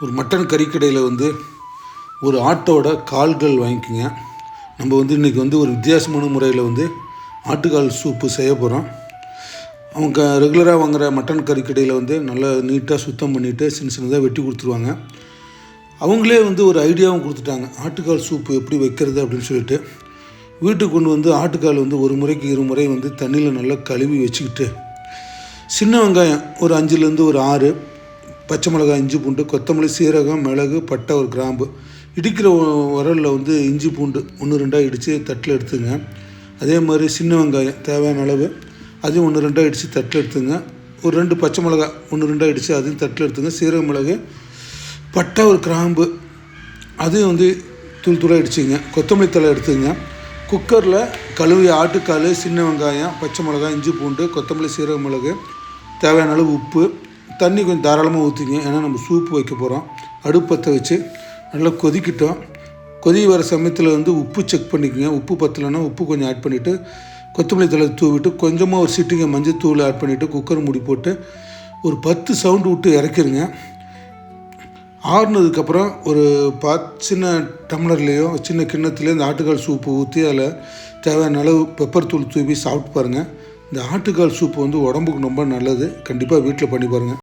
ஒரு மட்டன் கறிக்கடையில் ஒரு ஆட்டோட கால்கள் வாங்கிக்கோங்க. நம்ம இன்றைக்கி ஒரு வித்தியாசமான முறையில் ஆட்டுக்கால் சூப்பு செய்ய போகிறோம். அவங்க ரெகுலராக வாங்குகிற மட்டன் கறிக்கடையில் நல்லா நீட்டாக சுத்தம் பண்ணிவிட்டு சின்ன சின்னதாக வெட்டி கொடுத்துருவாங்க. அவங்களே ஒரு ஐடியாவும் கொடுத்துட்டாங்க, ஆட்டுக்கால் சூப்பு எப்படி வைக்கிறது அப்படின்னு சொல்லிட்டு. வீட்டுக்கு கொண்டு ஆட்டுக்கால் ஒரு முறைக்கு 2 முறை தண்ணியில் நல்லா கழுவி வச்சுக்கிட்டு, சின்ன வெங்காயம் ஒரு 5லேருந்து ஒரு 6, பச்சை மிளகாய், இஞ்சி பூண்டு, கொத்தமல்லி, சீரகம், மிளகு, பட்டை, ஒரு கிராம்பு, இடிக்கிற உரலில் இஞ்சி பூண்டு 1-2 இடித்து தட்டில் எடுத்துங்க. அதே மாதிரி சின்ன வெங்காயம் தேவையான அளவு அதையும் 1-2 இடித்து தட்டில் எடுத்துங்க. ஒரு 2 பச்சை மிளகாய் 1-2 இடித்து அதையும் தட்டில் எடுத்துங்க. சீரக மிளகு, பட்டை, ஒரு கிராம்பு அதையும் தூள் தூளாக இடிச்சுங்க. கொத்தமல்லி தழை எடுத்துங்க. குக்கரில் கழுவி ஆட்டுக்கால், சின்ன வெங்காயம், பச்சை மிளகாய், இஞ்சி பூண்டு, கொத்தமல்லி, சீரக மிளகு, தேவையான அளவு உப்பு, தண்ணி கொஞ்சம் தாராளமாக ஊற்றிங்க. ஏன்னா நம்ம சூப்பு வைக்க போகிறோம். அடுப்பு பற்ற வச்சு நல்லா கொதிக்கிட்டோம். கொதி வர சமயத்தில் உப்பு செக் பண்ணிக்கோங்க. உப்பு பத்தலைன்னா உப்பு கொஞ்சம் ஆட் பண்ணிவிட்டு, கொத்தமல்லி தழை தூவிட்டு, கொஞ்சமாக ஒரு சிட்டிங்க மஞ்சள் தூள் ஆட் பண்ணிவிட்டு, குக்கர் மூடி போட்டு ஒரு 10 சவுண்டு விட்டு இறக்கிருங்க. ஆறுனதுக்கப்புறம் ஒரு சின்ன டம்ளர்லேயோ சின்ன கிண்ணத்துலேயோ இந்த ஆட்டுக்கால் சூப்பு ஊற்றி அதில் தேவையான அளவு பெப்பர் தூள் தூவி சாப்பிட்டு பாருங்கள். இந்த ஆட்டுக்கால் சூப்பு உடம்புக்கு ரொம்ப நல்லது. கண்டிப்பாக வீட்டில் பண்ணி பாருங்கள்.